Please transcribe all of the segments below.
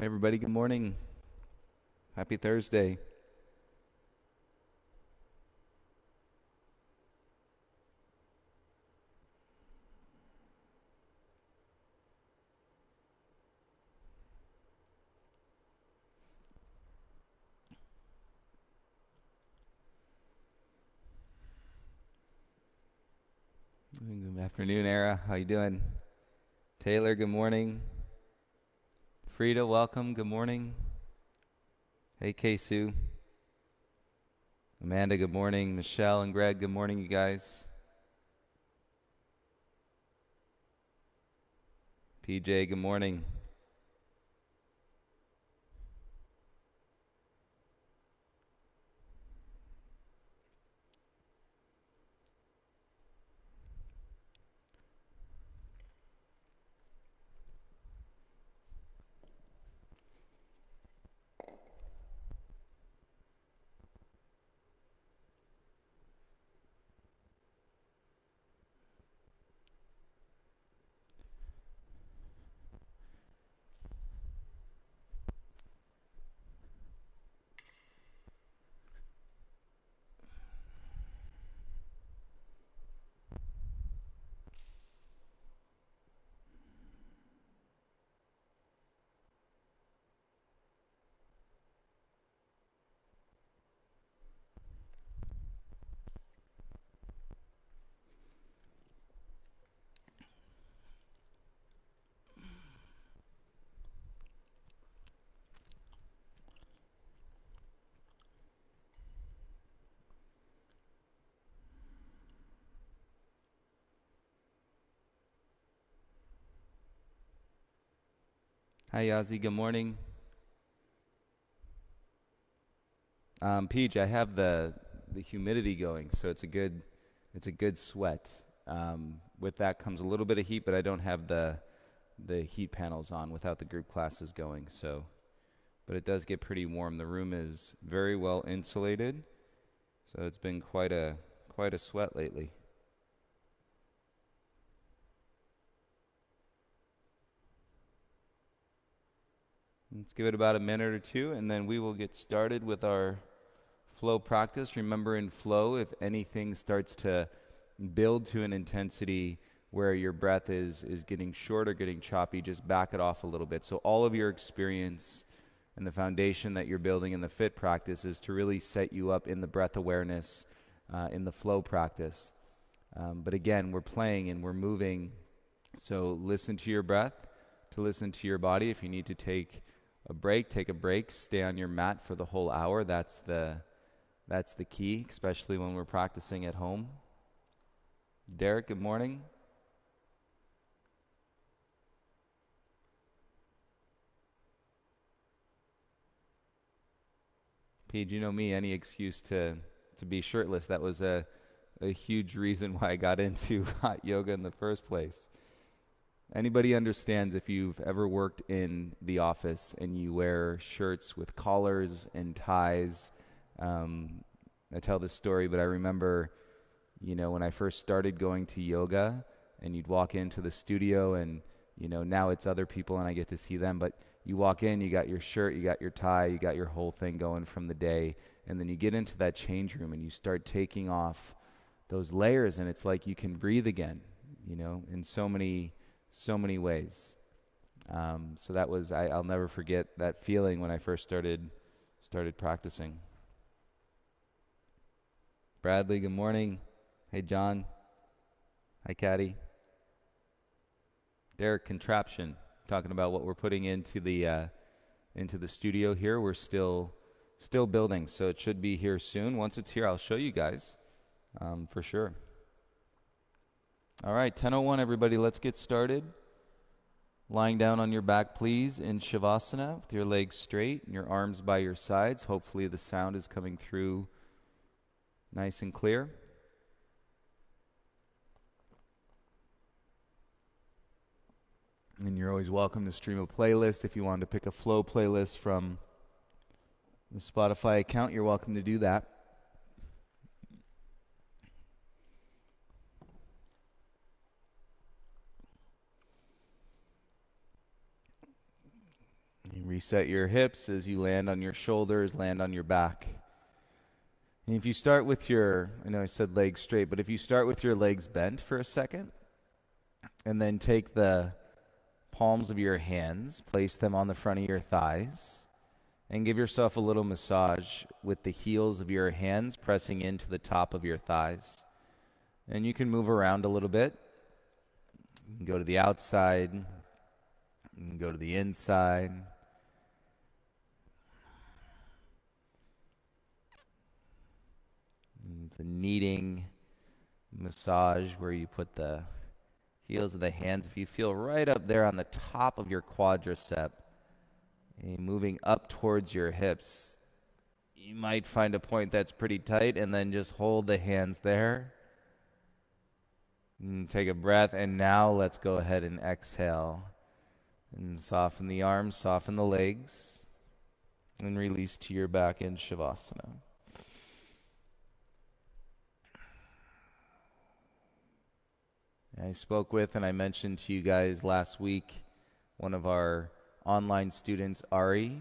Hey everybody, good morning. Happy Thursday. Good afternoon, Era. How you doing? Taylor, good morning. Frida, welcome. Good morning. Hey, Sue. Amanda, good morning. Michelle and Greg, good morning, you guys. PJ, good morning. Hi, Yazzie, good morning. PJ, I have the humidity going, so it's a good sweat. With that comes a little bit of heat, but I don't have the heat panels on without the group classes going. So, but it does get pretty warm. The room is very well insulated, so it's been quite a sweat lately. Let's give it about a minute or two, and then we will get started with our flow practice. Remember, in flow, if anything starts to build to an intensity where your breath is getting short or getting choppy, just back it off a little bit. So all of your experience and the foundation that you're building in the fit practice is to really set you up in the breath awareness, in the flow practice. But again, we're playing and we're moving, so listen to your breath, to listen to your body. If you need to take a break, take a break. Stay on your mat for the whole hour. That's the key, especially when we're practicing at home. Derek, good morning. Pete, you know me, any excuse to be shirtless. That was a huge reason why I got into hot yoga in the first place. Anybody understands if you've ever worked in the office and you wear shirts with collars and ties. I tell this story, but I remember, when I first started going to yoga and you'd walk into the studio and, now it's other people and I get to see them, but you walk in, you got your shirt, you got your tie, you got your whole thing going from the day, and then you get into that change room and you start taking off those layers and it's like you can breathe again, in so many ways. So that was I'll never forget that feeling when I first started practicing. Bradley, good morning. Hey, John. Hi, Caddy. Derek, contraption. Talking about what we're putting into the studio here. We're still building, so it should be here soon. Once it's here, I'll show you guys, for sure. All right, 10:01, everybody. Let's get started. Lying down on your back, please, in Shavasana, with your legs straight and your arms by your sides. Hopefully the sound is coming through nice and clear. And you're always welcome to stream a playlist. If you want to pick a flow playlist from the Spotify account, you're welcome to do that. Reset your hips as you land on your shoulders, land on your back. And if you start with I know I said legs straight, but if you start with your legs bent for a second, and then take the palms of your hands, place them on the front of your thighs, and give yourself a little massage with the heels of your hands pressing into the top of your thighs. And you can move around a little bit. You can go to the outside. You can go to the inside. It's a kneading massage where you put the heels of the hands, if you feel right up there on the top of your quadricep, and moving up towards your hips, you might find a point that's pretty tight, and then just hold the hands there. And take a breath, and now let's go ahead and exhale. And soften the arms, soften the legs, and release to your back in Shavasana. I spoke with and I mentioned to you guys last week one of our online students, Ari,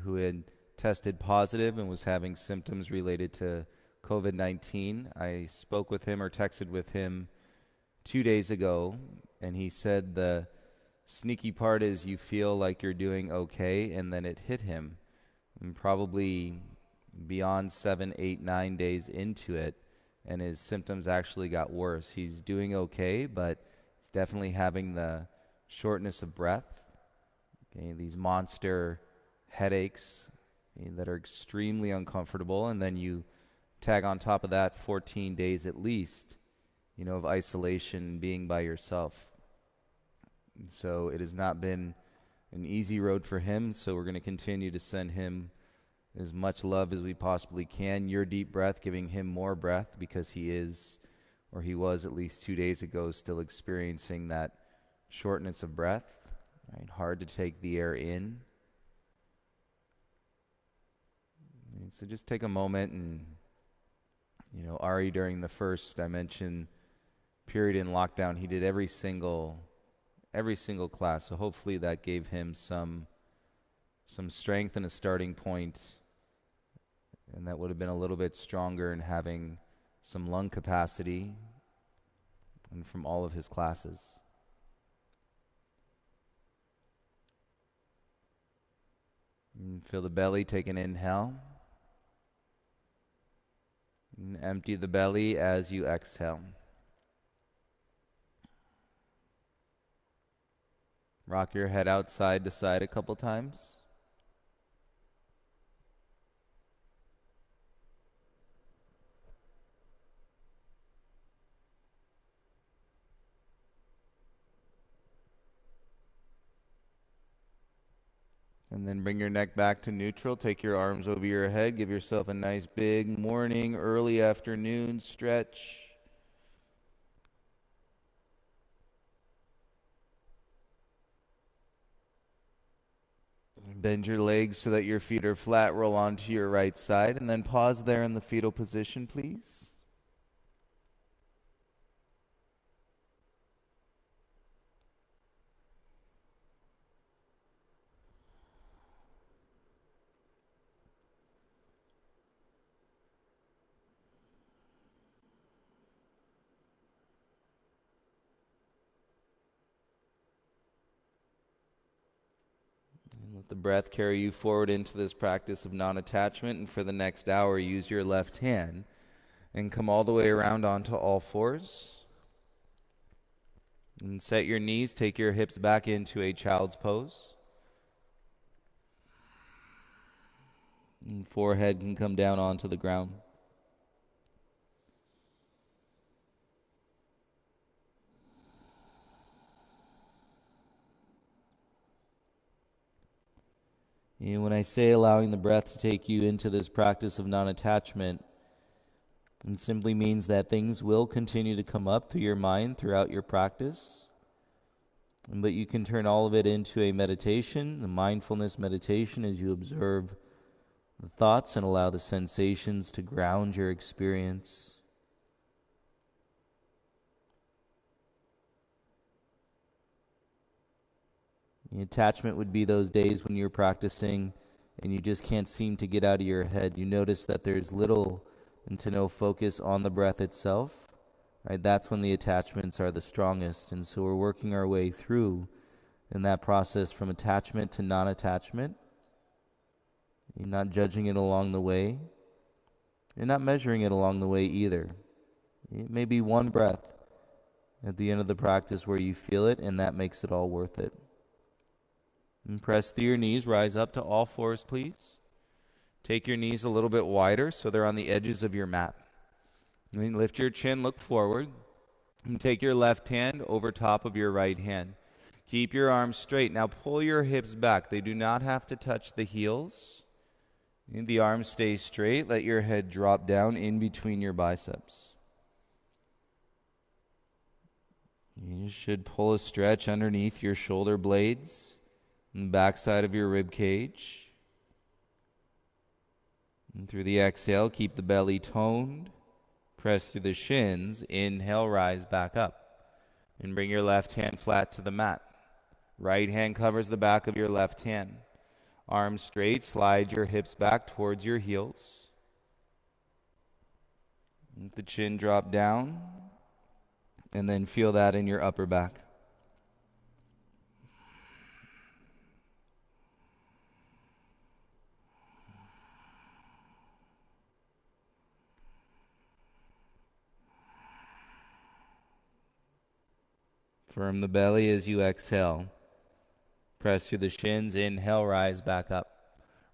who had tested positive and was having symptoms related to COVID-19. I spoke with him or texted with him 2 days ago, and he said the sneaky part is you feel like you're doing okay, and then it hit him. And probably beyond 7, 8, 9 days into it, and his symptoms actually got worse. He's doing okay, but he's definitely having the shortness of breath, these monster headaches that are extremely uncomfortable, and then you tag on top of that 14 days at least, of isolation, being by yourself. So it has not been an easy road for him, so we're going to continue to send him as much love as we possibly can. Your deep breath, giving him more breath, because he was at least 2 days ago still experiencing that shortness of breath, right? Hard to take the air in. And so just take a moment and, Ari, during the first, I mentioned, period in lockdown, he did every single class. So hopefully that gave him some strength and a starting point, and that would have been a little bit stronger in having some lung capacity and from all of his classes. And feel the belly, take an inhale. And empty the belly as you exhale. Rock your head out side to side a couple times. And then bring your neck back to neutral. Take your arms over your head. Give yourself a nice big morning, early afternoon stretch. Bend your legs so that your feet are flat. Roll onto your right side. And then pause there in the fetal position, please. Let the breath carry you forward into this practice of non-attachment, and for the next hour, use your left hand and come all the way around onto all fours. And set your knees, take your hips back into a child's pose. And forehead can come down onto the ground. And when I say allowing the breath to take you into this practice of non-attachment, it simply means that things will continue to come up through your mind throughout your practice, but you can turn all of it into a meditation, the mindfulness meditation, as you observe the thoughts and allow the sensations to ground your experience. The attachment would be those days when you're practicing and you just can't seem to get out of your head. You notice that there's little and to no focus on the breath itself, right? That's when the attachments are the strongest. And so we're working our way through in that process from attachment to non-attachment. You're not judging it along the way. You're not measuring it along the way either. It may be one breath at the end of the practice where you feel it, and that makes it all worth it. And press through your knees. Rise up to all fours, please. Take your knees a little bit wider so they're on the edges of your mat. And then lift your chin, look forward, and take your left hand over top of your right hand. Keep your arms straight. Now pull your hips back. They do not have to touch the heels. And the arms stay straight. Let your head drop down in between your biceps. You should pull a stretch underneath your shoulder blades and the backside of your rib cage. And through the exhale, keep the belly toned. Press through the shins. Inhale, rise back up. And bring your left hand flat to the mat. Right hand covers the back of your left hand. Arms straight. Slide your hips back towards your heels. Let the chin drop down. And then feel that in your upper back. Firm the belly as you exhale. Press through the shins. Inhale, rise back up.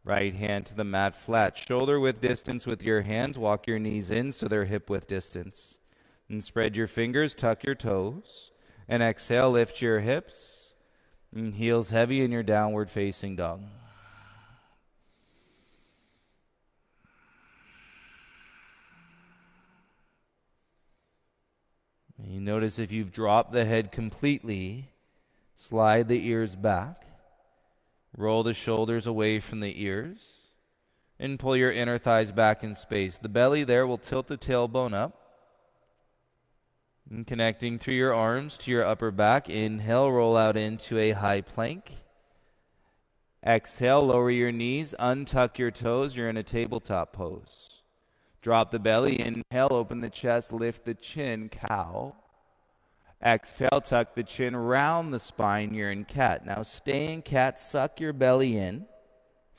Right hand to the mat flat. Shoulder width distance with your hands. Walk your knees in so they're hip width distance. And spread your fingers, tuck your toes. And exhale, lift your hips. And heels heavy in your downward facing dog. And you notice if you've dropped the head completely, slide the ears back. Roll the shoulders away from the ears. And pull your inner thighs back in space. The belly there will tilt the tailbone up. And connecting through your arms to your upper back. Inhale, roll out into a high plank. Exhale, lower your knees, untuck your toes. You're in a tabletop pose. Drop the belly. Inhale, open the chest, lift the chin, cow. Exhale, tuck the chin, round the spine. You're in cat. Now stay in cat, suck your belly in.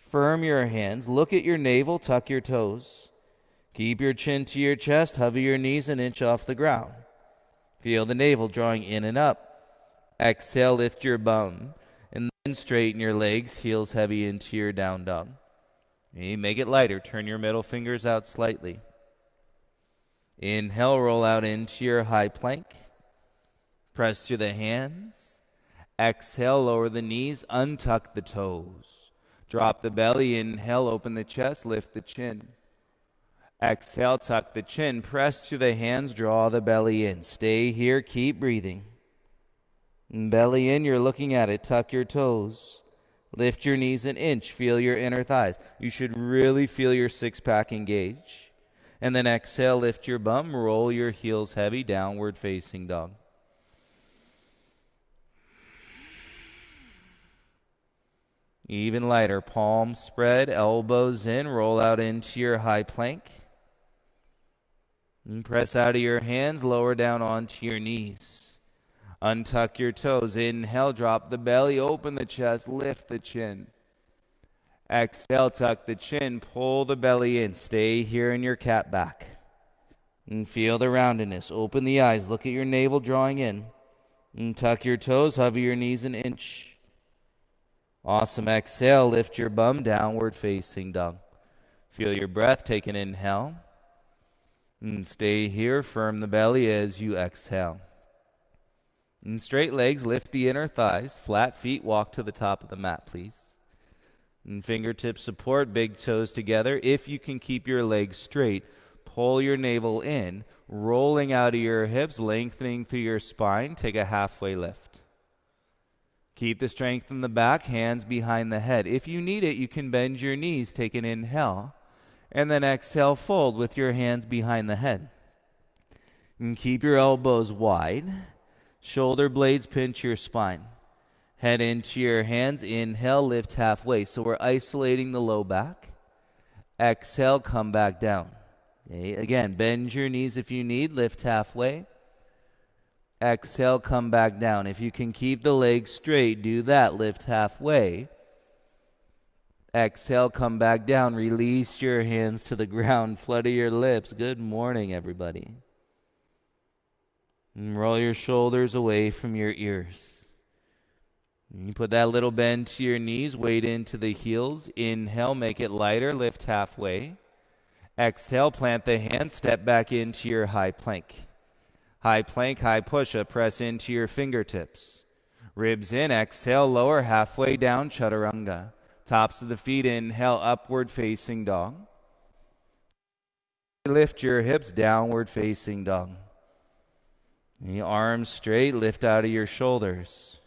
Firm your hands, look at your navel, tuck your toes. Keep your chin to your chest, hover your knees an inch off the ground. Feel the navel drawing in and up. Exhale, lift your bum. And then straighten your legs, heels heavy into your down dog. And make it lighter. Turn your middle fingers out slightly. Inhale, roll out into your high plank. Press through the hands. Exhale, lower the knees, untuck the toes. Drop the belly. Inhale, open the chest, lift the chin. Exhale, tuck the chin, press through the hands, draw the belly in. Stay here, keep breathing. And belly in, you're looking at it, tuck your toes. Lift your knees an inch, feel your inner thighs. You should really feel your six-pack engage. And then exhale, lift your bum, roll your heels heavy, downward facing dog. Even lighter, palms spread, elbows in, roll out into your high plank. And press out of your hands, lower down onto your knees. Untuck your toes. Inhale, drop the belly, open the chest, lift the chin. Exhale, tuck the chin, pull the belly in. Stay here in your cat back. And feel the roundedness. Open the eyes, look at your navel drawing in. And tuck your toes, hover your knees an inch. Awesome. Exhale, lift your bum, downward facing dog. Feel your breath, take an inhale. And stay here, firm the belly as you exhale. And straight legs, lift the inner thighs. Flat feet, walk to the top of the mat, please. And fingertips support, big toes together. If you can keep your legs straight, pull your navel in, rolling out of your hips, lengthening through your spine. Take a halfway lift. Keep the strength in the back, hands behind the head. If you need it, you can bend your knees. Take an inhale. And then exhale, fold with your hands behind the head. And keep your elbows wide. Shoulder blades pinch your spine. Head into your hands. Inhale, lift halfway. So we're isolating the low back. Exhale, come back down. Okay. Again, bend your knees if you need. Lift halfway. Exhale, come back down. If you can keep the legs straight, do that. Lift halfway. Exhale, come back down. Release your hands to the ground. Flutter your lips. Good morning, everybody. And roll your shoulders away from your ears. And you put that little bend to your knees. Weight into the heels. Inhale, make it lighter. Lift halfway. Exhale, plant the hand. Step back into your high plank. High plank, high push-up. Press into your fingertips. Ribs in. Exhale, lower halfway down. Chaturanga. Tops of the feet. Inhale, upward facing dog. Lift your hips. Downward facing dog. The arms straight. Lift out of your shoulders.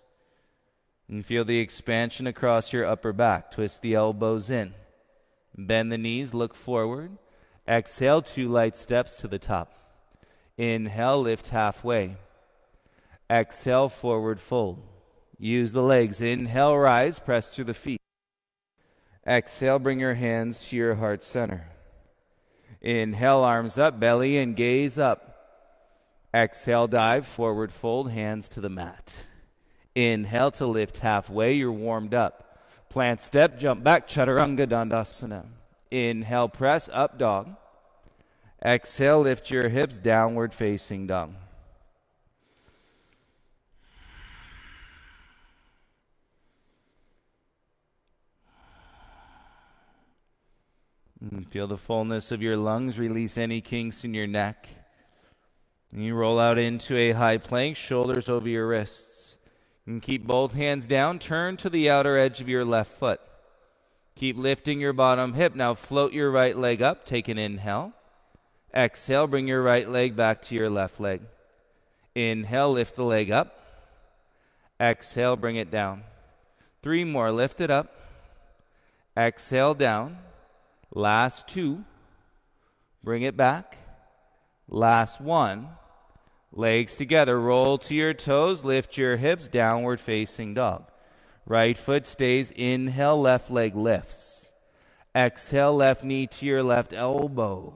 And feel the expansion across your upper back. Twist the elbows in. Bend the knees. Look forward. Exhale, 2 light steps to the top. Inhale, lift halfway. Exhale, forward fold. Use the legs. Inhale, rise, press through the feet. Exhale, bring your hands to your heart center. Inhale, arms up, belly and gaze up. Exhale, dive, forward fold, hands to the mat. Inhale to lift halfway, you're warmed up. Plant step, jump back, Chaturanga Dandasana. Inhale, press, up dog. Exhale, lift your hips, downward facing dog. And feel the fullness of your lungs. Release any kinks in your neck. And you roll out into a high plank, shoulders over your wrists. And keep both hands down. Turn to the outer edge of your left foot. Keep lifting your bottom hip. Now float your right leg up. Take an inhale. Exhale, bring your right leg back to your left leg. Inhale, lift the leg up. Exhale, bring it down. 3 more, lift it up. Exhale, down. Last 2. Bring it back. Last 1. Legs together, roll to your toes, lift your hips, downward facing dog. Right foot stays, inhale, left leg lifts. Exhale, left knee to your left elbow.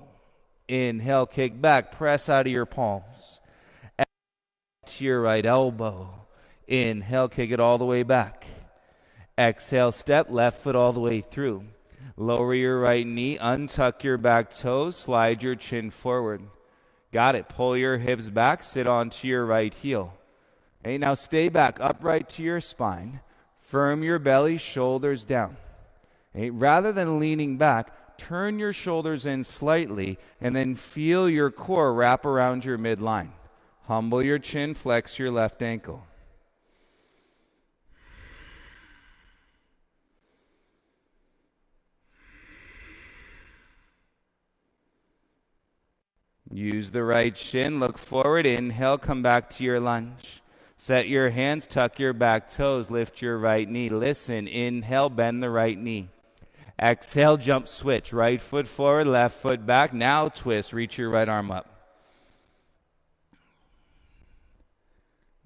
Inhale, kick back, press out of your palms. Exhale, to your right elbow. Inhale, kick it all the way back. Exhale, step, left foot all the way through. Lower your right knee, untuck your back toes, slide your chin forward. Got it. Pull your hips back, sit onto your right heel. Okay, now stay back, upright to your spine. Firm your belly, shoulders down. Okay, rather than leaning back, turn your shoulders in slightly and then feel your core wrap around your midline. Humble your chin, flex your left ankle. Use the right shin, look forward, inhale, come back to your lunge. Set your hands, tuck your back toes, lift your right knee. Listen, inhale, bend the right knee. Exhale, jump switch. Right foot forward, left foot back. Now twist, reach your right arm up.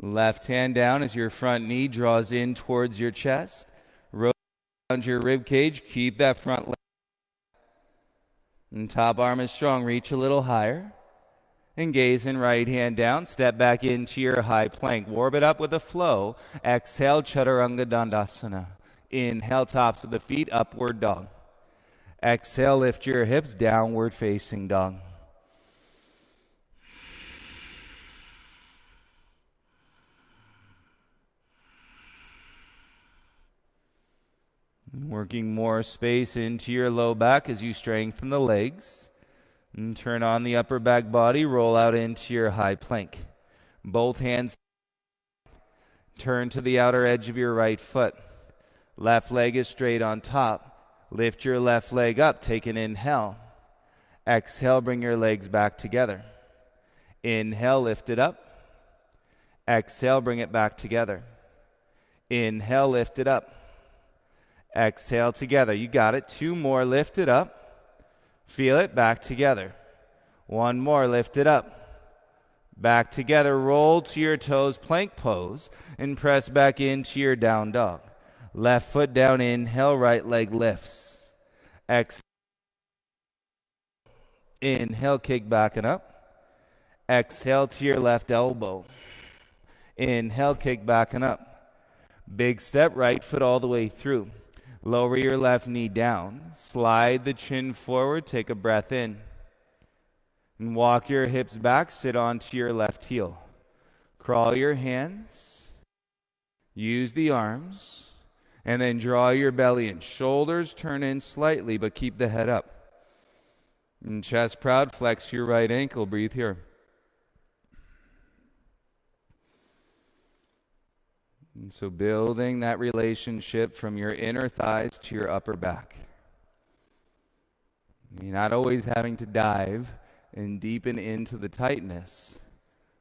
Left hand down as your front knee draws in towards your chest. Roll around your rib cage, keep that front leg. And top arm is strong, reach a little higher. And gaze in, right hand down, step back into your high plank. Warm it up with a flow. Exhale, Chaturanga Dandasana. Inhale, tops of the feet, upward dog. Exhale, lift your hips, downward facing dog. Working more space into your low back as you strengthen the legs. And turn on the upper back body, roll out into your high plank. Both hands turn to the outer edge of your right foot. Left leg is straight on top. Lift your left leg up, take an inhale. Exhale, bring your legs back together. Inhale, lift it up. Exhale, bring it back together. Inhale, lift it up. Exhale together. You got it. 2 more, lift it up. Feel it, back together. 1 more, lift it up. Back together, roll to your toes, plank pose, and press back into your down dog. Left foot down, inhale, right leg lifts. Exhale, inhale, kick back and up. Exhale to your left elbow. Inhale, kick back and up. Big step, right foot all the way through. Lower your left knee down. Slide the chin forward, take a breath in. And walk your hips back, sit onto your left heel. Crawl your hands, use the arms, and then draw your belly in. Shoulders turn in slightly, but keep the head up. And chest proud, flex your right ankle, breathe here. And so building that relationship from your inner thighs to your upper back. You're not always having to dive and deepen into the tightness.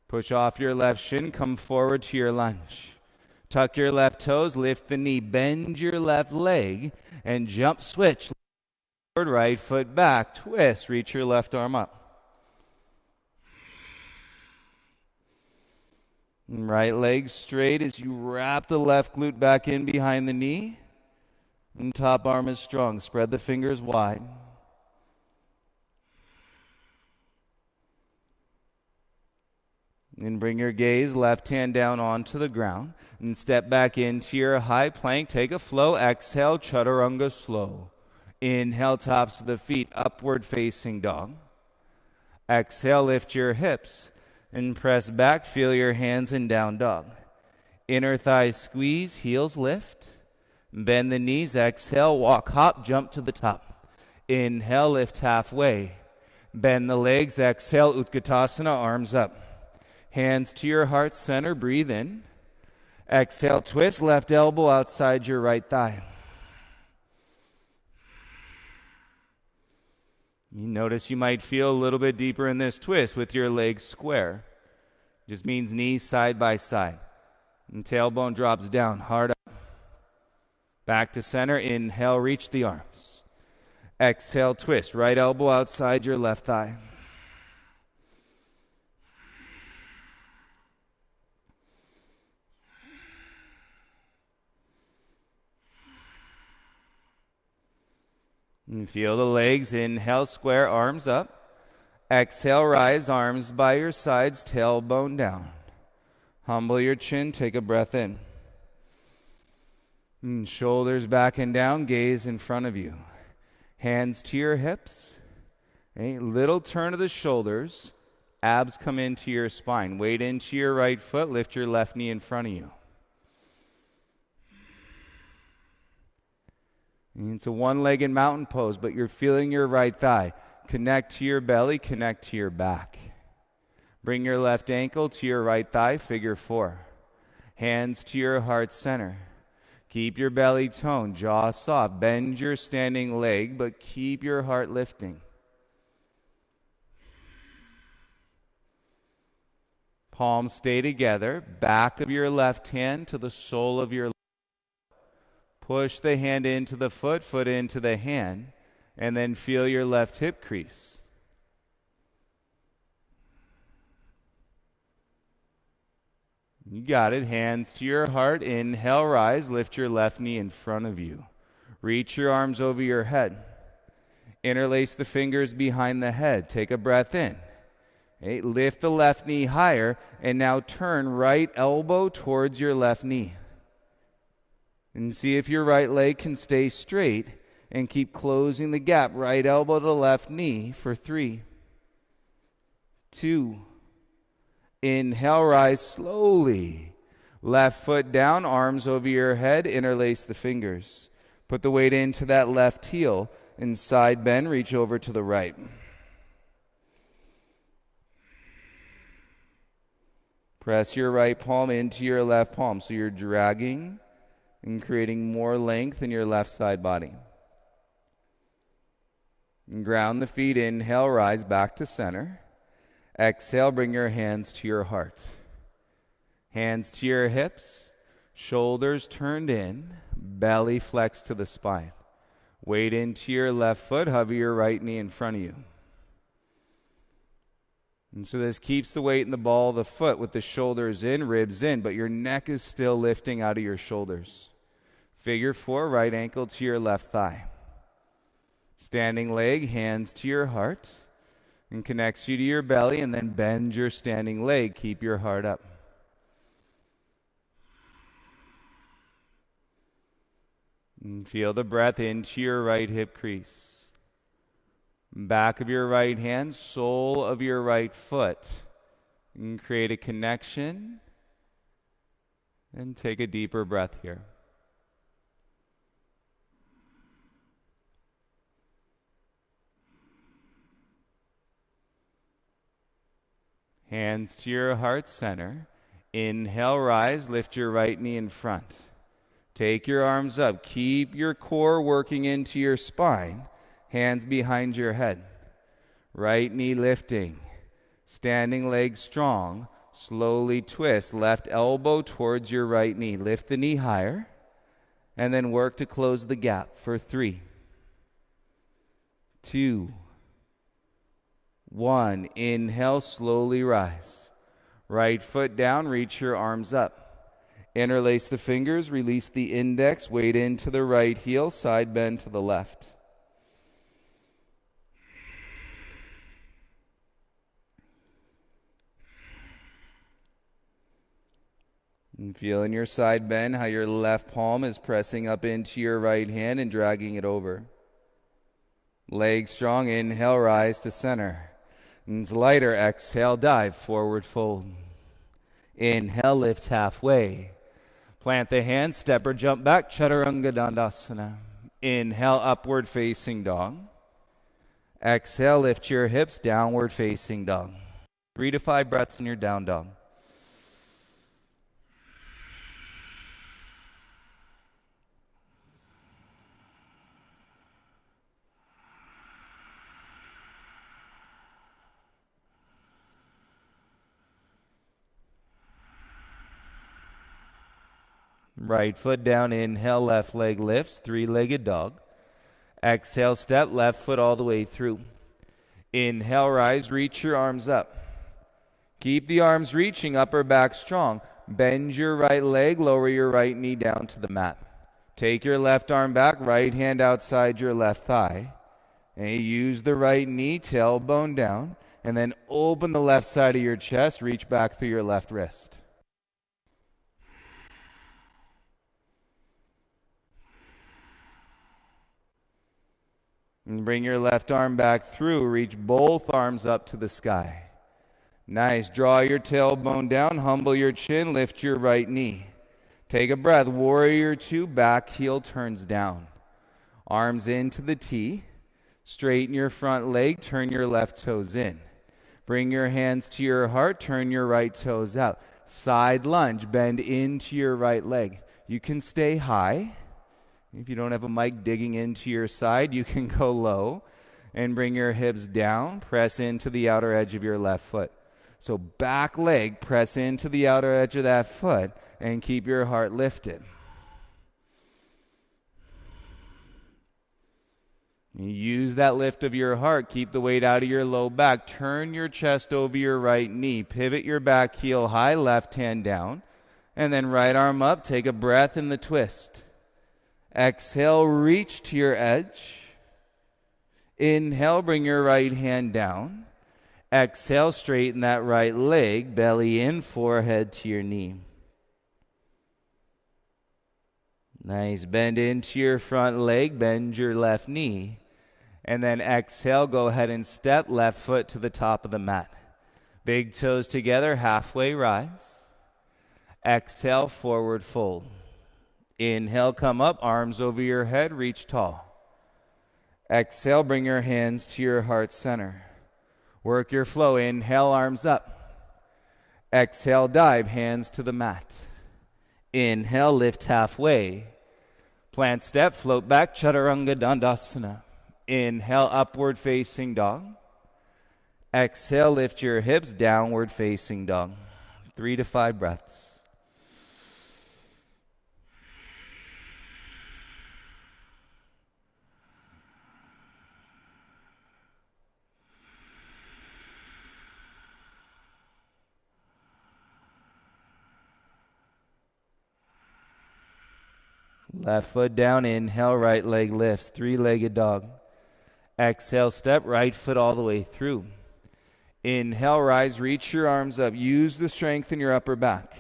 Push off your left shin, come forward to your lunge. Tuck your left toes, lift the knee, bend your left leg, and jump switch. Forward, right foot back, twist, reach your left arm up. And right leg straight as you wrap the left glute back in behind the knee. And top arm is strong, spread the fingers wide. And bring your gaze, left hand down onto the ground. And step back into your high plank. Take a flow. Exhale, chaturanga slow. Inhale, tops of the feet, upward facing dog. Exhale, lift your hips. And press back, feel your hands in down dog. Inner thighs squeeze, heels lift. Bend the knees, exhale, walk, hop, jump to the top. Inhale, lift halfway. Bend the legs, exhale, Utkatasana, arms up. Hands to your heart center, breathe in. Exhale, twist, left elbow outside your right thigh. You notice you might feel a little bit deeper in this twist with your legs square. Just means knees side by side. And tailbone drops down, hard up. Back to center, inhale, reach the arms. Exhale, twist, right elbow outside your left thigh. And feel the legs. Inhale, square, arms up. Exhale, rise, arms by your sides, tailbone down. Humble your chin, take a breath in. And shoulders back and down, gaze in front of you. Hands to your hips. A little turn of the shoulders. Abs come into your spine. Weight into your right foot, lift your left knee in front of you. It's a one-legged mountain pose, but you're feeling your right thigh. Connect to your belly, connect to your back. Bring your left ankle to your right thigh, figure four. Hands to your heart center. Keep your belly toned, jaw soft. Bend your standing leg, but keep your heart lifting. Palms stay together. Back of your left hand to the sole of your left. Push the hand into the foot, foot into the hand, and then feel your left hip crease. You got it. Hands to your heart. Inhale, rise. Lift your left knee in front of you. Reach your arms over your head. Interlace the fingers behind the head. Take a breath in. Okay, lift the left knee higher, and now turn right elbow towards your left knee. And see if your right leg can stay straight and keep closing the gap. Right elbow to left knee for 3, 2. Inhale, rise slowly. Left foot down, arms over your head, interlace the fingers. Put the weight into that left heel and side bend, reach over to the right. Press your right palm into your left palm so you're dragging and creating more length in your left side body. And ground the feet. Inhale, rise back to center. Exhale, bring your hands to your heart. Hands to your hips. Shoulders turned in. Belly flexed to the spine. Weight into your left foot. Hover your right knee in front of you. And so this keeps the weight in the ball of the foot with the shoulders in, ribs in, but your neck is still lifting out of your shoulders. Figure 4, right ankle to your left thigh. Standing leg, hands to your heart, and connects you to your belly, and then bend your standing leg. Keep your heart up. And feel the breath into your right hip crease. Back of your right hand, sole of your right foot. And create a connection. And take a deeper breath here. Hands to your heart center. Inhale, rise, lift your right knee in front. Take your arms up. Keep your core working into your spine. Hands behind your head. Right knee lifting. Standing leg strong. Slowly twist. Left elbow towards your right knee. Lift the knee higher. And then work to close the gap for 3, 2, 1. Inhale, slowly rise. Right foot down, reach your arms up. Interlace the fingers, release the index, weight into the right heel, side bend to the left. And feel in your side bend how your left palm is pressing up into your right hand and dragging it over. Legs strong, inhale, rise to center. And lighter, exhale, dive, forward fold. Inhale, lift halfway. Plant the hands, step or jump back, Chaturanga Dandasana. Inhale, upward facing dog. Exhale, lift your hips, downward facing dog. 3 to 5 breaths in your down dog. Right foot down, inhale, left leg lifts, 3-legged dog. Exhale, step, left foot all the way through. Inhale, rise, reach your arms up. Keep the arms reaching, upper back strong. Bend your right leg, lower your right knee down to the mat. Take your left arm back, right hand outside your left thigh. And use the right knee, tailbone down, and then open the left side of your chest, reach back through your left wrist. And bring your left arm back through. Reach both arms up to the sky. Nice. Draw your tailbone down. Humble your chin. Lift your right knee. Take a breath. Warrior 2. Back heel turns down. Arms into the T. Straighten your front leg. Turn your left toes in. Bring your hands to your heart. Turn your right toes out. Side lunge. Bend into your right leg. You can stay high. If you don't have a mic digging into your side, you can go low and bring your hips down. Press into the outer edge of your left foot. So back leg, press into the outer edge of that foot and keep your heart lifted. You use that lift of your heart. Keep the weight out of your low back. Turn your chest over your right knee. Pivot your back heel high, left hand down. And then right arm up. Take a breath in the twist. Exhale, reach to your edge. Inhale, bring your right hand down. Exhale, straighten that right leg, belly in, forehead to your knee. Nice. Bend into your front leg, bend your left knee. And then exhale, go ahead and step left foot to the top of the mat. Big toes together, halfway rise. Exhale, forward fold. Inhale, come up, arms over your head, reach tall. Exhale, bring your hands to your heart center. Work your flow. Inhale, arms up. Exhale, dive, hands to the mat. Inhale, lift halfway. Plant step, float back, Chaturanga Dandasana. Inhale, upward facing dog. Exhale, lift your hips, downward facing dog. 3 to 5 breaths. Left foot down, inhale, right leg lifts, three-legged dog. Exhale, step, right foot all the way through. Inhale, rise, reach your arms up. Use the strength in your upper back.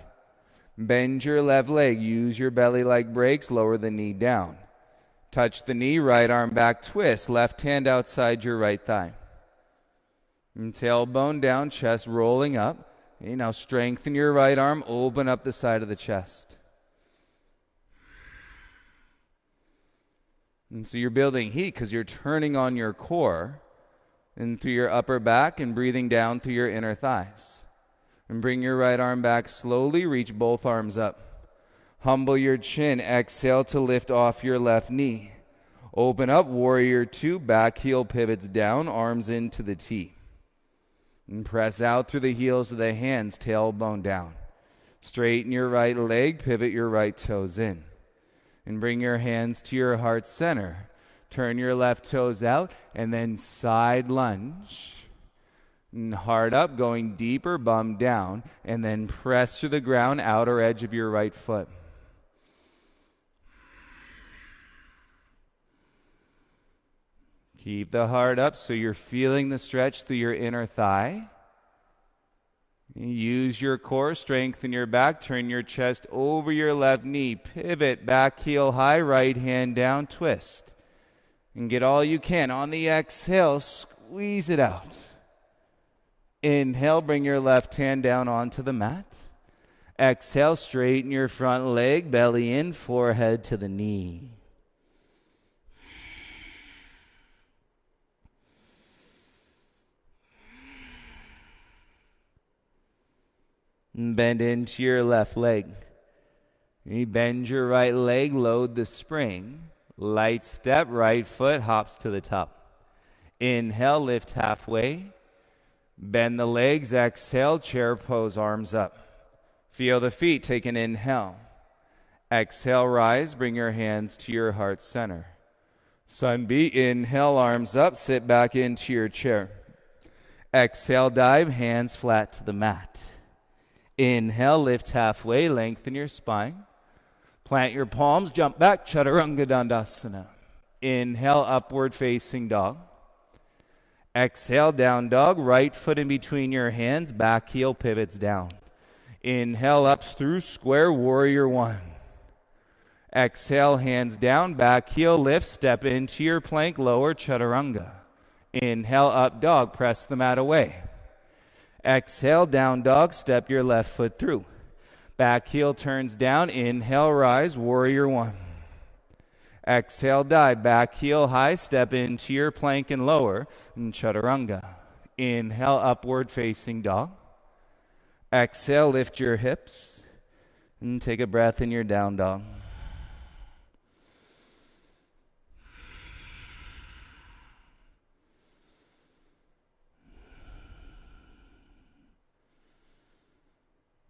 Bend your left leg. Use your belly like brakes. Lower the knee down. Touch the knee, right arm back, twist. Left hand outside your right thigh. And tailbone down, chest rolling up. Okay, now strengthen your right arm. Open up the side of the chest. And so you're building heat because you're turning on your core and through your upper back and breathing down through your inner thighs. And bring your right arm back slowly. Reach both arms up. Humble your chin. Exhale to lift off your left knee. Open up, warrior two. Back heel pivots down, arms into the T. And press out through the heels of the hands, tailbone down. Straighten your right leg, pivot your right toes in. And bring your hands to your heart center. Turn your left toes out, and then side lunge. And hard up, going deeper, bum down. And then press to the ground, outer edge of your right foot. Keep the heart up so you're feeling the stretch through your inner thigh. Use your core, strengthen your back, turn your chest over your left knee, pivot, back heel high, right hand down, twist. And get all you can. On the exhale, squeeze it out. Inhale, bring your left hand down onto the mat. Exhale, straighten your front leg, belly in, forehead to the knee. And bend into your left leg. You bend your right leg, load the spring. Light step, right foot hops to the top. Inhale, lift halfway. Bend the legs, exhale, chair pose, arms up. Feel the feet, take an inhale. Exhale, rise, bring your hands to your heart center. Sun B, inhale, arms up, sit back into your chair. Exhale, dive, hands flat to the mat. Inhale, lift halfway, lengthen your spine. Plant your palms, jump back, Chaturanga Dandasana. Inhale, upward facing dog. Exhale, down dog, right foot in between your hands, back heel pivots down. Inhale, up through square, warrior one. Exhale, hands down, back heel lift, step into your plank, lower Chaturanga. Inhale, up dog, press the mat away. Exhale, down dog, step your left foot through. Back heel turns down, inhale, rise, warrior one. Exhale, dive, back heel high, step into your plank and lower, and Chaturanga. Inhale, upward facing dog. Exhale, lift your hips, and take a breath in your down dog.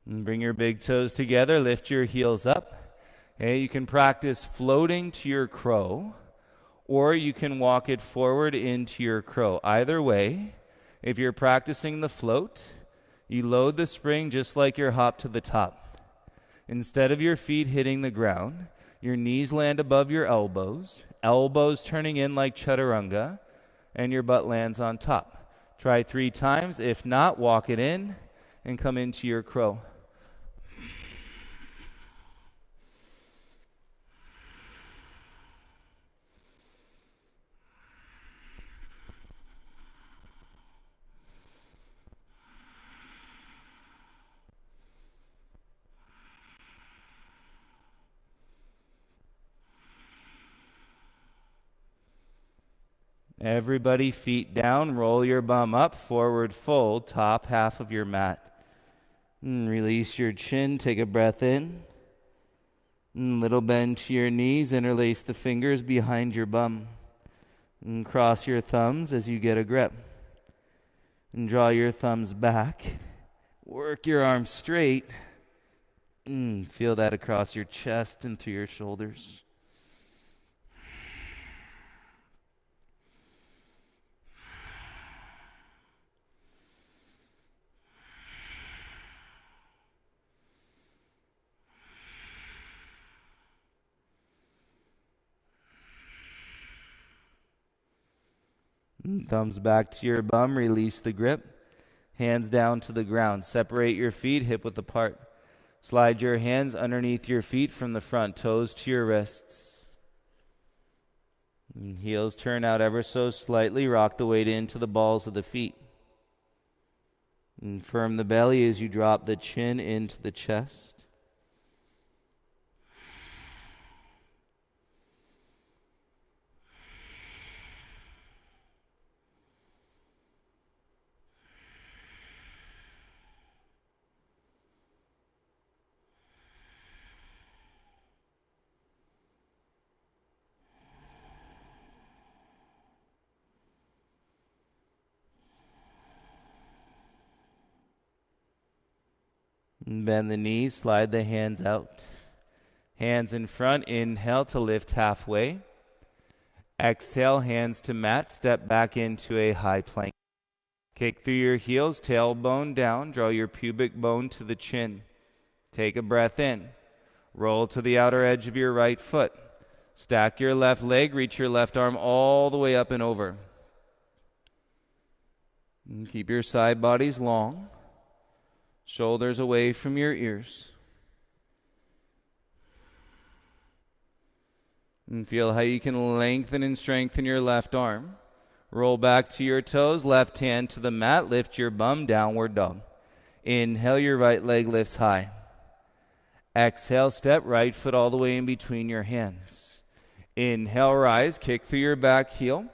And bring your big toes together, lift your heels up. Okay, you can practice floating to your crow, or you can walk it forward into your crow. Either way, if you're practicing the float, you load the spring just like your hop to the top. Instead of your feet hitting the ground, your knees land above your elbows turning in like Chaturanga, and your butt lands on top. Try 3 times. If not, walk it in and come into your crow. Everybody, feet down, roll your bum up, forward fold, top half of your mat. And release your chin, take a breath in. And little bend to your knees, interlace the fingers behind your bum. And cross your thumbs as you get a grip. And draw your thumbs back. Work your arms straight. Feel that across your chest and through your shoulders. Thumbs back to your bum, release the grip. Hands down to the ground. Separate your feet hip width apart. Slide your hands underneath your feet from the front, toes to your wrists. And heels turn out ever so slightly. Rock the weight into the balls of the feet. And firm the belly as you drop the chin into the chest. Bend the knees, slide the hands out. Hands in front, inhale to lift halfway. Exhale, hands to mat, step back into a high plank. Kick through your heels, tailbone down, draw your pubic bone to the chin. Take a breath in. Roll to the outer edge of your right foot. Stack your left leg, reach your left arm all the way up and over. And keep your side bodies long. Shoulders away from your ears. And feel how you can lengthen and strengthen your left arm. Roll back to your toes, left hand to the mat, lift your bum, downward dog. Inhale, your right leg lifts high. Exhale, step right foot all the way in between your hands. Inhale, rise, kick through your back heel.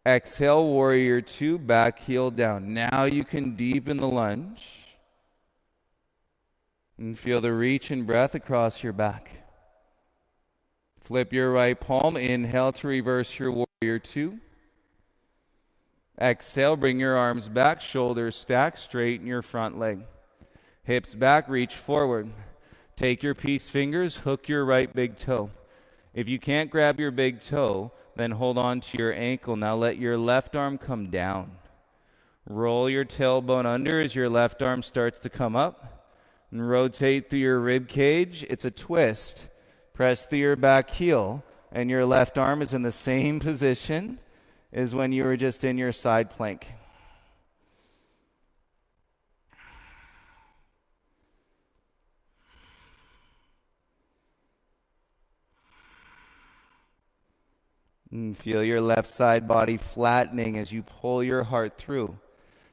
Exhale, warrior two, back heel down. Now you can deepen the lunge. And feel the reach and breath across your back. Flip your right palm. Inhale to reverse your warrior two. Exhale, bring your arms back, shoulders stacked, straighten your front leg. Hips back, reach forward. Take your peace fingers, hook your right big toe. If you can't grab your big toe, then hold on to your ankle. Now let your left arm come down. Roll your tailbone under as your left arm starts to come up. And rotate through your rib cage. It's a twist. Press through your back heel, and your left arm is in the same position as when you were just in your side plank. And feel your left side body flattening as you pull your heart through.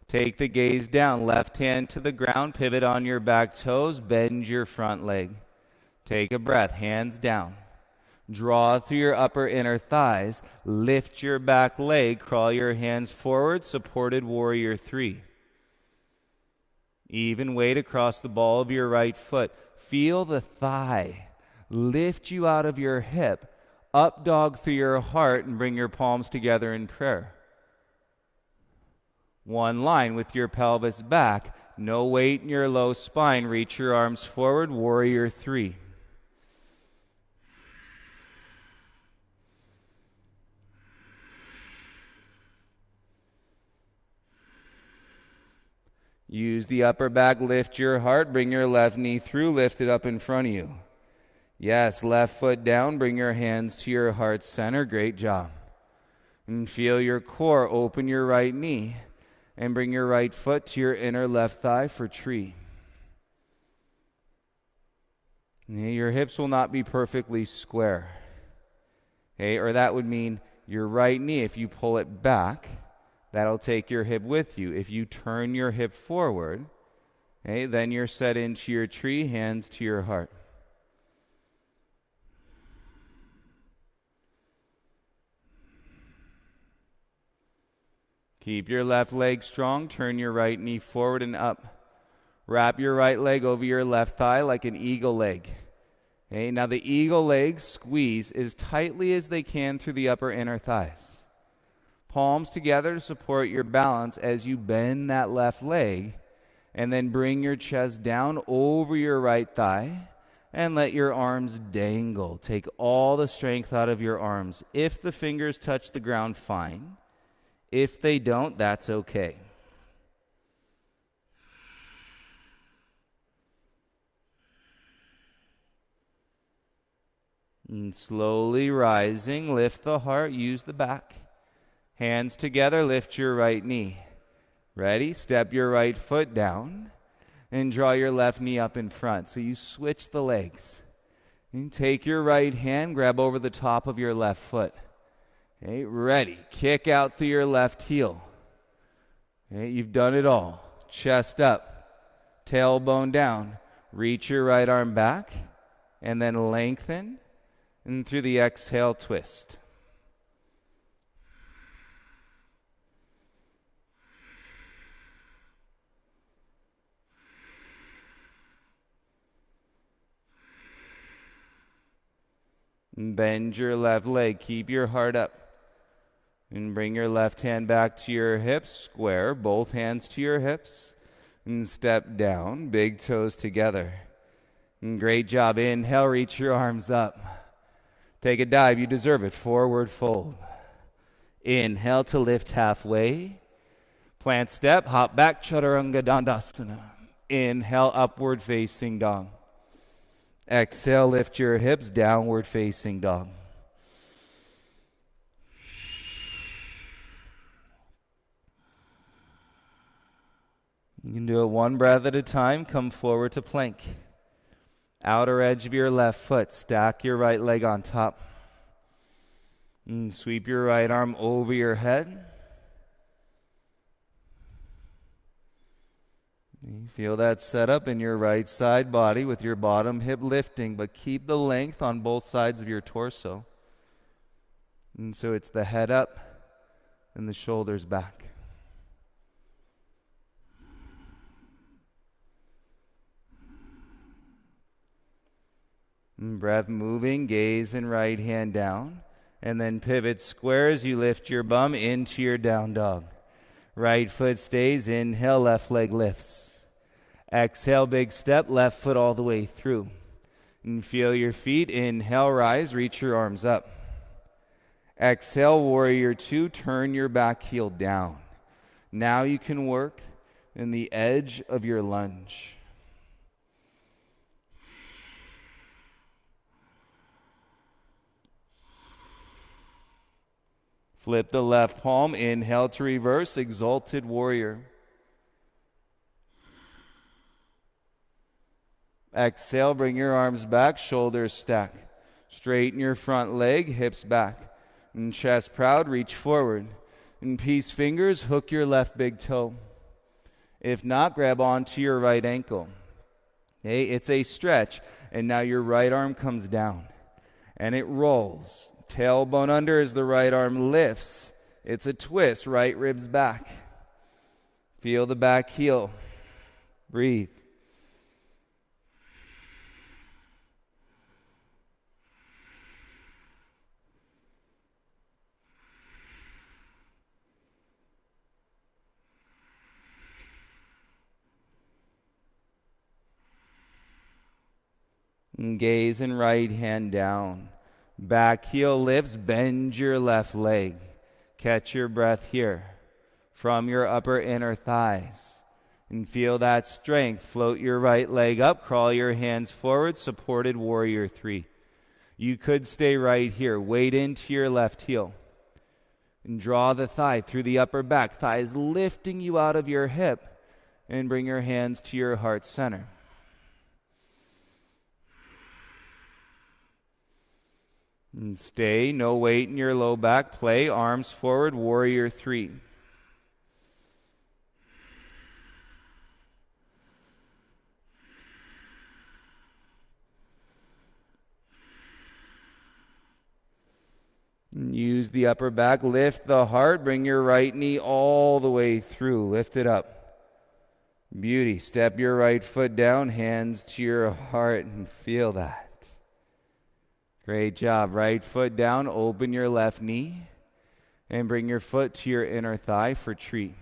Take the gaze down, left hand to the ground, pivot on your back toes, bend your front leg. Take a breath, hands down. Draw through your upper inner thighs, lift your back leg, crawl your hands forward, supported warrior three. Even weight across the ball of your right foot. Feel the thigh lift you out of your hip, up dog through your heart, and bring your palms together in prayer. One line with your pelvis back, no weight in your low spine. Reach your arms forward, warrior three. Use the upper back, lift your heart, bring your left knee through, lift it up in front of you. Yes, left foot down, bring your hands to your heart center, great job. And feel your core, open your right knee. And bring your right foot to your inner left thigh for tree. Your hips will not be perfectly square. Okay, or that would mean your right knee, if you pull it back, that'll take your hip with you. If you turn your hip forward, okay, then you're set into your tree, hands to your heart. Keep your left leg strong. Turn your right knee forward and up. Wrap your right leg over your left thigh like an eagle leg. Okay, now the eagle legs squeeze as tightly as they can through the upper inner thighs. Palms together to support your balance as you bend that left leg, and then bring your chest down over your right thigh and let your arms dangle. Take all the strength out of your arms. If the fingers touch the ground, fine. If they don't, that's okay. And slowly rising, lift the heart, use the back. Hands together, lift your right knee. Ready? Step your right foot down and draw your left knee up in front. So you switch the legs. And take your right hand, grab over the top of your left foot. Okay, ready. Kick out through your left heel. Okay, you've done it all. Chest up, tailbone down. Reach your right arm back and then lengthen. And through the exhale, twist. Bend your left leg. Keep your heart up. And bring your left hand back to your hips. Square. Both hands to your hips. And step down. Big toes together. And great job. Inhale. Reach your arms up. Take a dive. You deserve it. Forward fold. Inhale to lift halfway. Plant step. Hop back. Chaturanga Dandasana. Inhale. Upward facing dog. Exhale, lift your hips, downward facing dog. You can do it one breath at a time. Come forward to plank. Outer edge of your left foot. Stack your right leg on top. And sweep your right arm over your head. You feel that setup in your right side body with your bottom hip lifting, but keep the length on both sides of your torso. And so it's the head up and the shoulders back. And breath moving, gaze and right hand down. And then pivot square as you lift your bum into your down dog. Right foot stays, inhale, left leg lifts. Exhale, big step, left foot all the way through. And feel your feet. Inhale, rise, reach your arms up. Exhale, warrior two, turn your back heel down. Now you can work in the edge of your lunge. Flip the left palm, inhale to reverse, exalted warrior. Exhale, bring your arms back, shoulders stack. Straighten your front leg, hips back. And chest proud, reach forward. And peace fingers, hook your left big toe. If not, grab onto your right ankle. Okay, it's a stretch. And now your right arm comes down. And it rolls. Tailbone under as the right arm lifts. It's a twist, right ribs back. Feel the back heel. Breathe. And gaze and right hand down. Back heel lifts, bend your left leg. Catch your breath here from your upper inner thighs. And feel that strength. Float your right leg up, crawl your hands forward, supported warrior three. You could stay right here. Weight into your left heel. And draw the thigh through the upper back. Thighs lifting you out of your hip. And bring your hands to your heart center. And stay, no weight in your low back. Play, arms forward, warrior three. And use the upper back, lift the heart, bring your right knee all the way through. Lift it up. Beauty. Step your right foot down, hands to your heart, and feel that. Great job. Right foot down, open your left knee, and bring your foot to your inner thigh for tree.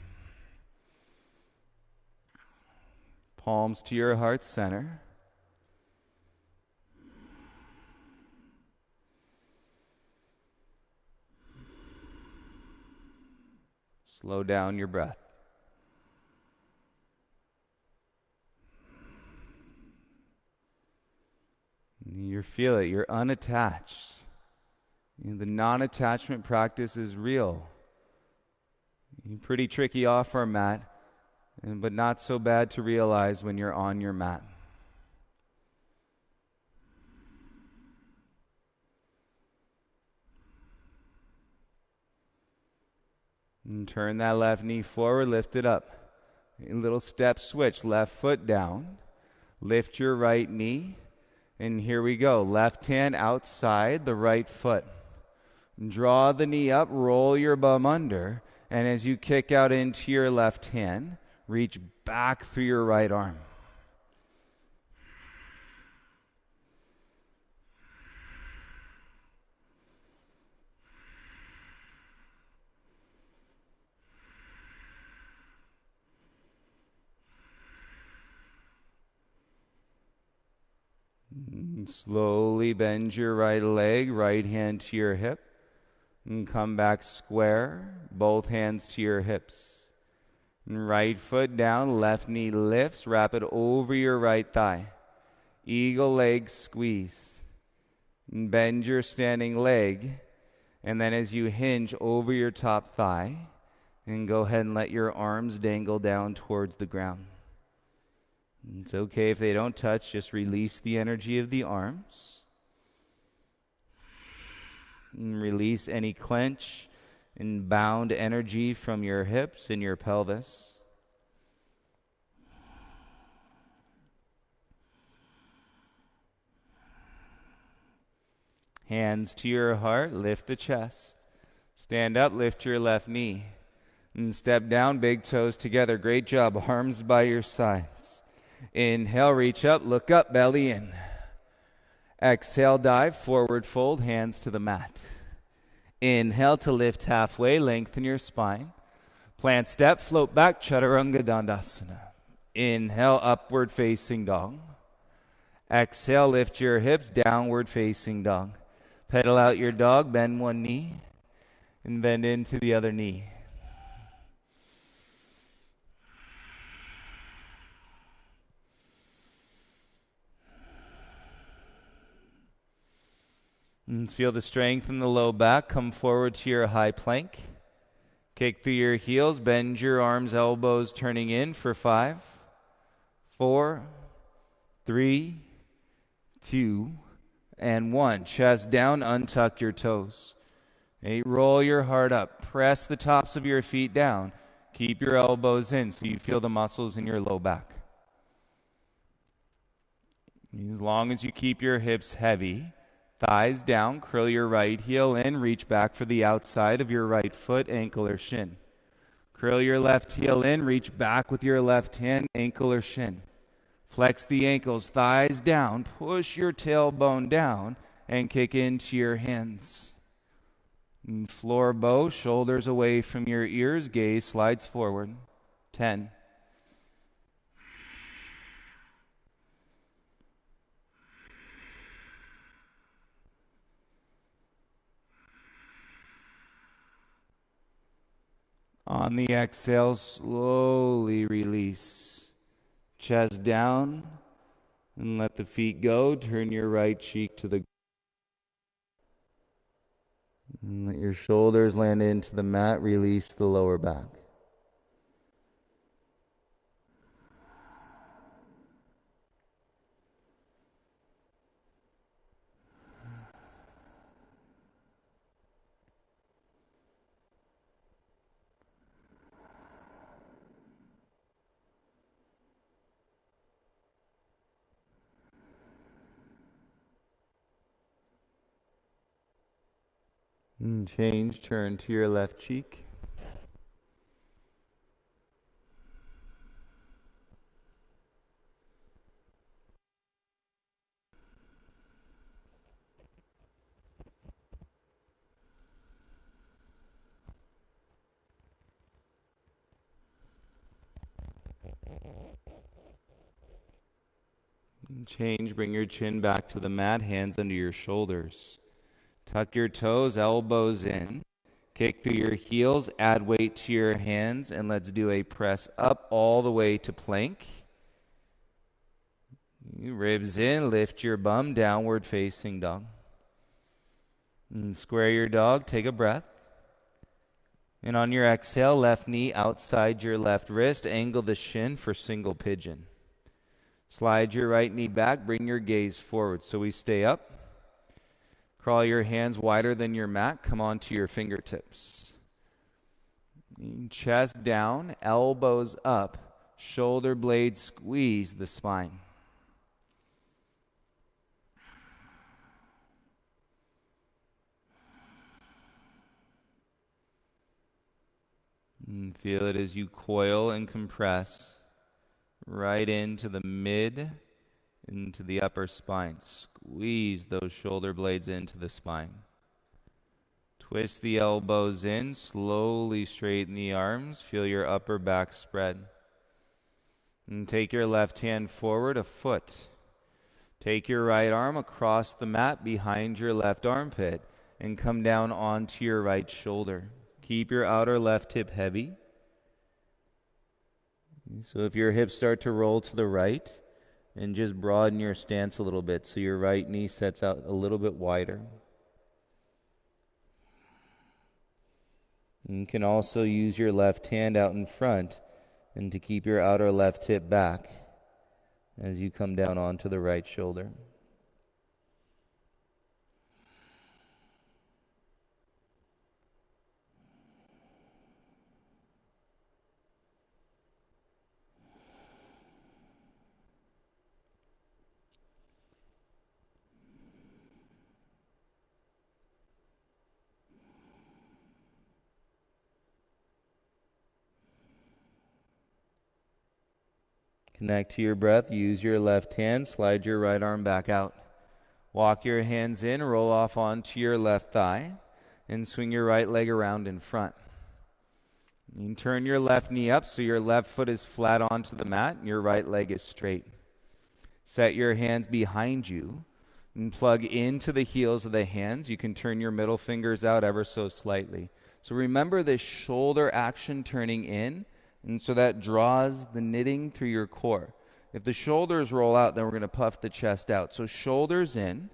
Palms to your heart center. Slow down your breath. You feel it. You're unattached. The non-attachment practice is real. Pretty tricky off our mat, but not so bad to realize when you're on your mat. And turn that left knee forward, lift it up. A little step switch, left foot down. Lift your right knee. And here we go. Left hand outside the right foot. Draw the knee up, roll your bum under. And as you kick out into your left hand, reach back through your right arm. And slowly bend your right leg, right hand to your hip. And come back square, both hands to your hips. And right foot down, left knee lifts, wrap it over your right thigh. Eagle leg squeeze. And bend your standing leg. And then as you hinge over your top thigh, and go ahead and let your arms dangle down towards the ground. It's okay if they don't touch, just release the energy of the arms. And release any clench and bound energy from your hips and your pelvis. Hands to your heart, lift the chest. Stand up, lift your left knee. And step down, big toes together. Great job, arms by your sides. Inhale, reach up, look up, belly in. Exhale, dive, forward fold, hands to the mat. Inhale to lift halfway, lengthen your spine. Plant step, float back, Chaturanga Dandasana. Inhale, upward facing dog. Exhale, lift your hips, downward facing dog. Pedal out your dog, bend one knee, and bend into the other knee. And feel the strength in the low back. Come forward to your high plank. Kick through your heels. Bend your arms, elbows turning in for 5, 4, 3, 2, and 1. Chest down, untuck your toes. 8, roll your heart up. Press the tops of your feet down. Keep your elbows in so you feel the muscles in your low back. As long as you keep your hips heavy, thighs down, curl your right heel in, reach back for the outside of your right foot, ankle or shin. Curl your left heel in, reach back with your left hand, ankle or shin. Flex the ankles, thighs down, push your tailbone down, and kick into your hands. And floor bow, shoulders away from your ears, gaze slides forward. 10. On the exhale, slowly release. Chest down, and let the feet go. Turn your right cheek to the ground. And let your shoulders land into the mat. Release the lower back. And change, turn to your left cheek. And change, bring your chin back to the mat, hands under your shoulders. Tuck your toes, elbows in. Kick through your heels, add weight to your hands, and let's do a press up all the way to plank. Ribs in, lift your bum, downward facing dog. And square your dog, take a breath. And on your exhale, left knee outside your left wrist, angle the shin for single pigeon. Slide your right knee back, bring your gaze forward. So we stay up. Crawl your hands wider than your mat, come onto your fingertips. Chest down, elbows up, shoulder blades squeeze the spine. And feel it as you coil and compress right into the mid, into the upper spine. Squeeze those shoulder blades into the spine. Twist the elbows in, slowly straighten the arms. Feel your upper back spread. And take your left hand forward a foot. Take your right arm across the mat behind your left armpit and come down onto your right shoulder. Keep your outer left hip heavy. So if your hips start to roll to the right, and just broaden your stance a little bit so your right knee sets out a little bit wider. And you can also use your left hand out in front and to keep your outer left hip back as you come down onto the right shoulder. Connect to your breath. Use your left hand. Slide your right arm back out. Walk your hands in. Roll off onto your left thigh. And swing your right leg around in front. You can turn your left knee up so your left foot is flat onto the mat and your right leg is straight. Set your hands behind you and plug into the heels of the hands. You can turn your middle fingers out ever so slightly. So remember this shoulder action turning in. And so that draws the knitting through your core. If the shoulders roll out, then we're going to puff the chest out. So shoulders in,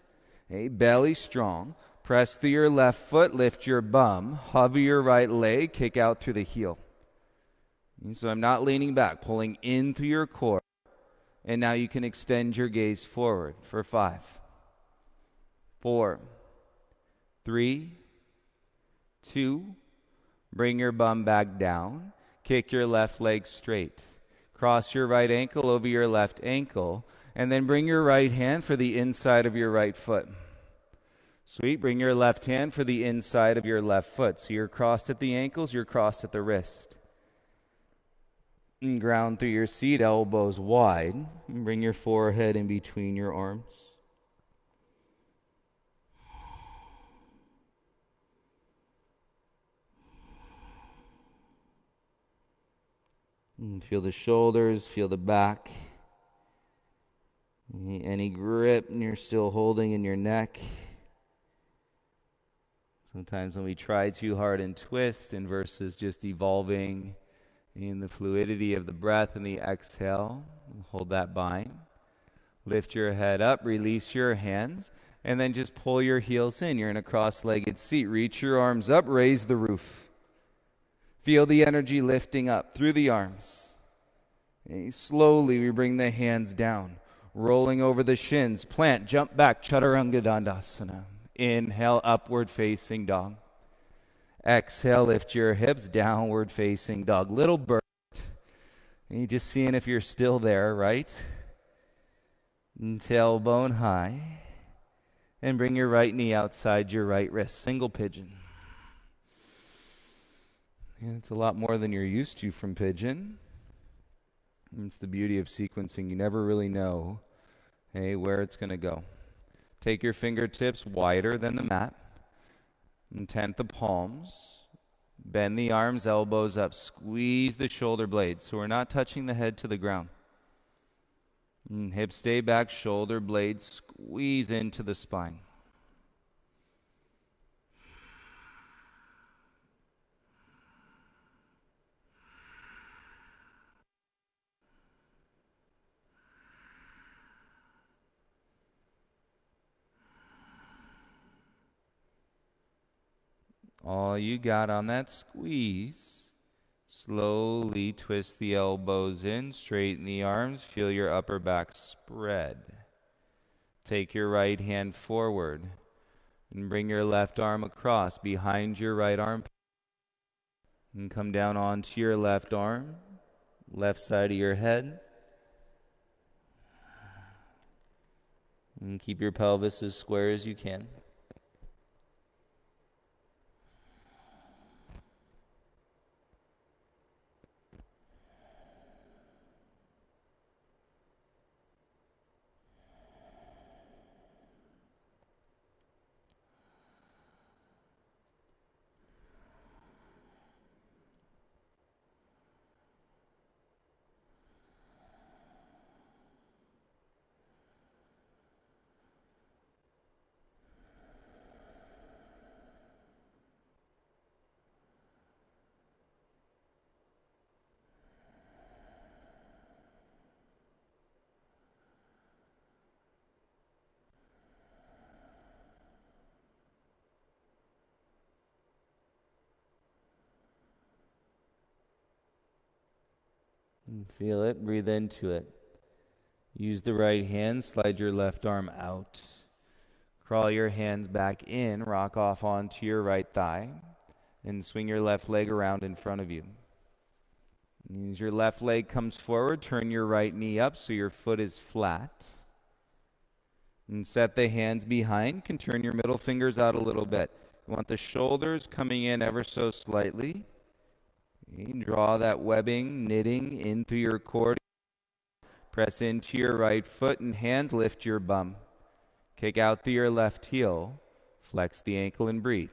belly strong. Press through your left foot, lift your bum. Hover your right leg, kick out through the heel. And so I'm not leaning back, pulling in through your core. And now you can extend your gaze forward for 5, 4, 3, 2. Bring your bum back down. Kick your left leg straight. Cross your right ankle over your left ankle. And then bring your right hand for the inside of your right foot. Sweet. Bring your left hand for the inside of your left foot. So you're crossed at the ankles, you're crossed at the wrist. And ground through your seat, elbows wide. And bring your forehead in between your arms. And feel the shoulders, feel the back. Any grip you're still holding in your neck. Sometimes when we try too hard and twist and versus just evolving in the fluidity of the breath and the exhale, hold that bind. Lift your head up, release your hands, and then just pull your heels in. You're in a cross-legged seat. Reach your arms up, raise the roof. Feel the energy lifting up through the arms. Slowly we bring the hands down, rolling over the shins. Plant, jump back, Chaturanga Dandasana. Inhale, upward facing dog. Exhale, lift your hips, downward facing dog. Little burst. And you just seeing if you're still there, right? And tailbone high. And bring your right knee outside your right wrist. Single pigeon. And it's a lot more than you're used to from pigeon. And it's the beauty of sequencing. You never really know, where it's going to go. Take your fingertips wider than the mat. And tent the palms. Bend the arms, elbows up. Squeeze the shoulder blades so we're not touching the head to the ground. And hips stay back, shoulder blades squeeze into the spine. All you got on that squeeze. Slowly twist the elbows in, straighten the arms, feel your upper back spread. Take your right hand forward and bring your left arm across behind your right arm. And come down onto your left arm, left side of your head. And keep your pelvis as square as you can. And feel it, breathe into it. Use the right hand, slide your left arm out. Crawl your hands back in, rock off onto your right thigh, and swing your left leg around in front of you. As your left leg comes forward, turn your right knee up so your foot is flat. And set the hands behind. You can turn your middle fingers out a little bit. You want the shoulders coming in ever so slightly. You draw that webbing, knitting in through your core. Press into your right foot and hands, lift your bum. Kick out through your left heel. Flex the ankle and breathe.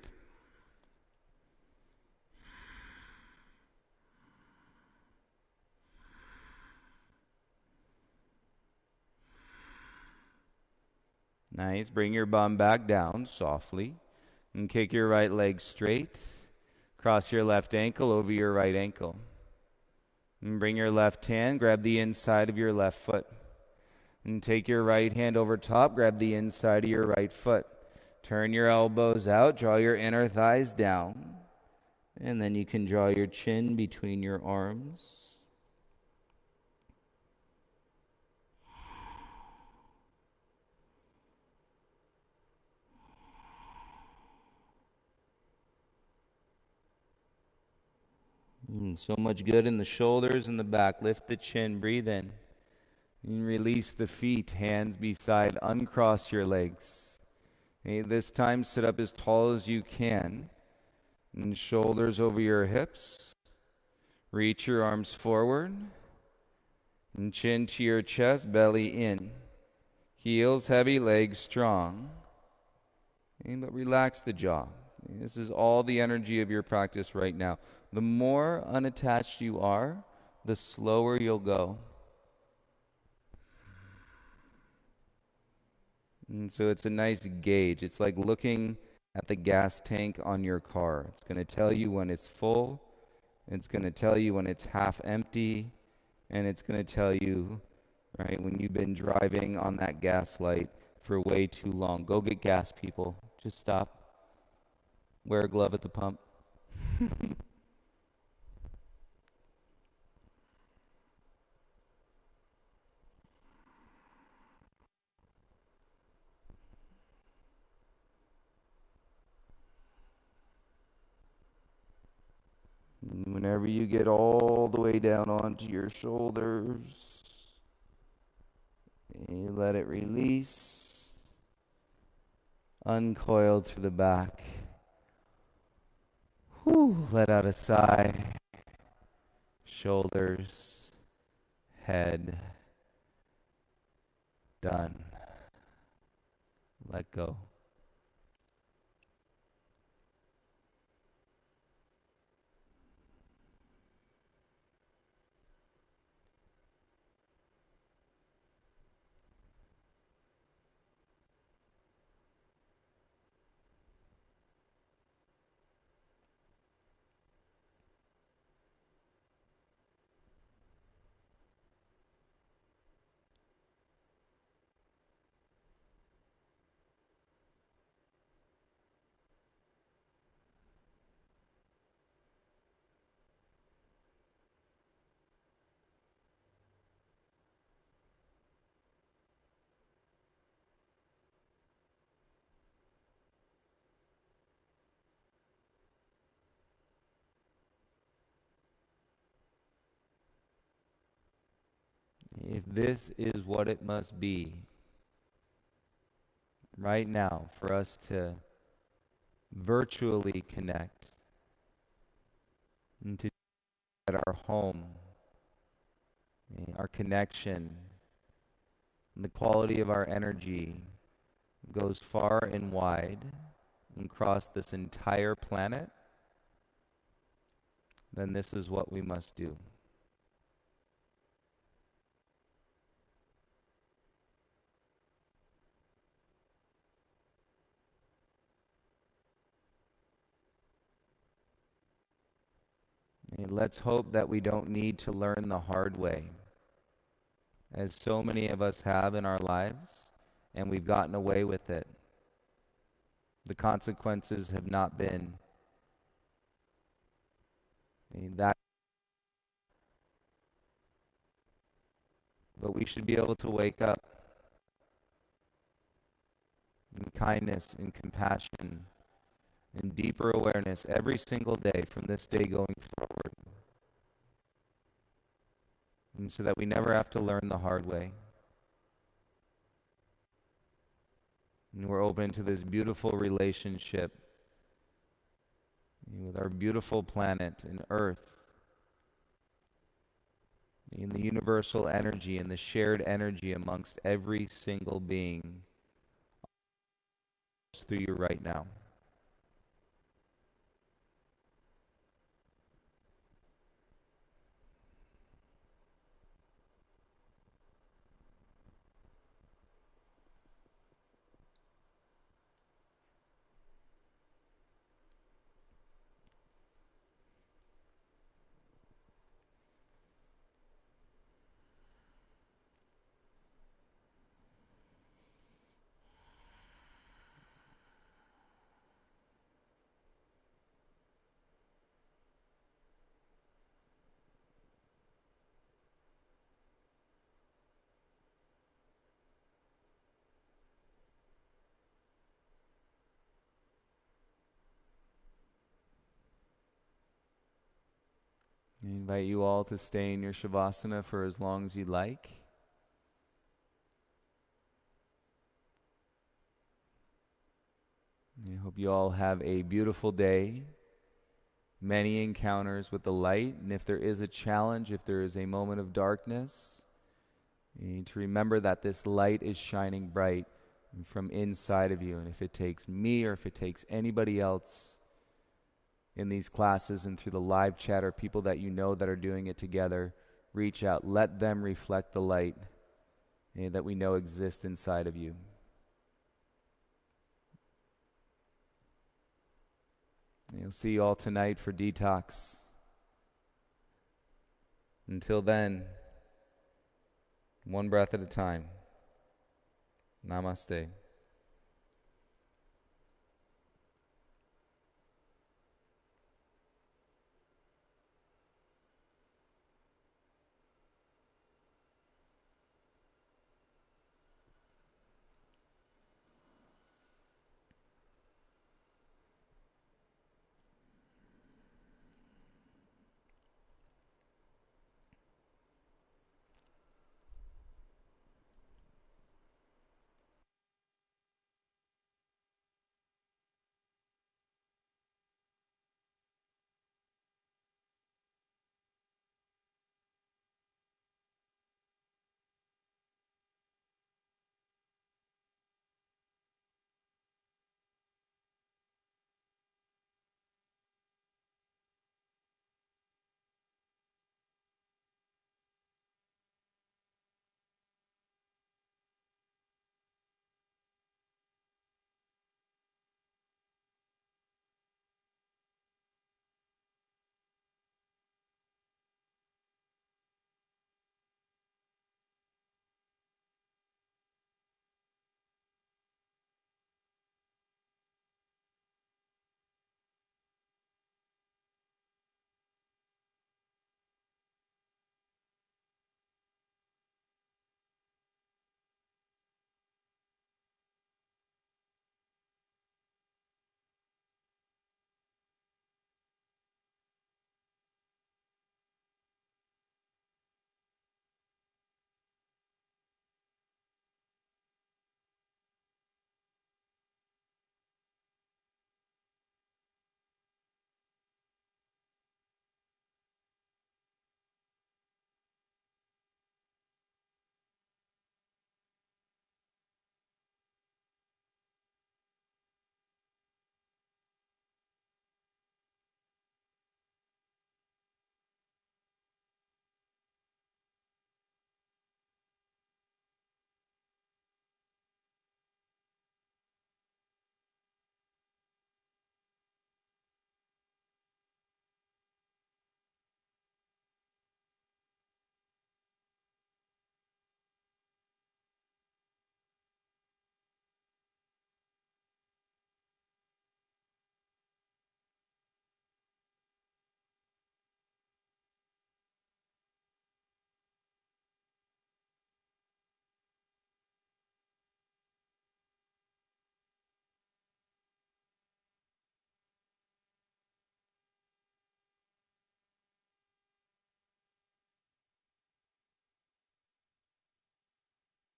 Nice. Bring your bum back down softly. And kick your right leg straight. Cross your left ankle over your right ankle. And bring your left hand, grab the inside of your left foot. And take your right hand over top, grab the inside of your right foot. Turn your elbows out, draw your inner thighs down. And then you can draw your chin between your arms. So much good in the shoulders and the back. Lift the chin, breathe in. And release the feet, hands beside, uncross your legs. Okay, this time sit up as tall as you can. And shoulders over your hips. Reach your arms forward. And chin to your chest, belly in. Heels heavy, legs strong. Okay, but relax the jaw. This is all the energy of your practice right now. The more unattached you are, the slower you'll go. And so it's a nice gauge. It's like looking at the gas tank on your car. It's going to tell you when it's full. It's going to tell you when it's half empty. And it's going to tell you, right, when you've been driving on that gas light for way too long. Go get gas, people. Just stop. Wear a glove at the pump. Whenever you get all the way down onto your shoulders, you let it release, uncoil through the back. Whew, let out a sigh. Shoulders, head, done. Let go. if this is what it must be right now for us to virtually connect and to at our home, our connection, and the quality of our energy goes far and wide and across this entire planet, then this is what we must do. And let's hope that we don't need to learn the hard way, as so many of us have in our lives, and we've gotten away with it. The consequences have not been that, but we should be able to wake up in kindness and compassion and deeper awareness every single day from this day going forward. And so that we never have to learn the hard way. And we're open to this beautiful relationship with our beautiful planet and Earth, in the universal energy and the shared energy amongst every single being through you right now. I invite you all to stay in your Shavasana for as long as you'd like. I hope you all have a beautiful day, many encounters with the light, and if there is a challenge, if there is a moment of darkness, you need to remember that this light is shining bright from inside of you, and if it takes me or if it takes anybody else in these classes and through the live chat or people that you know that are doing it together, reach out, let them reflect the light that we know exists inside of you. You'll see you all tonight for detox. Until then, one breath at a time. Namaste.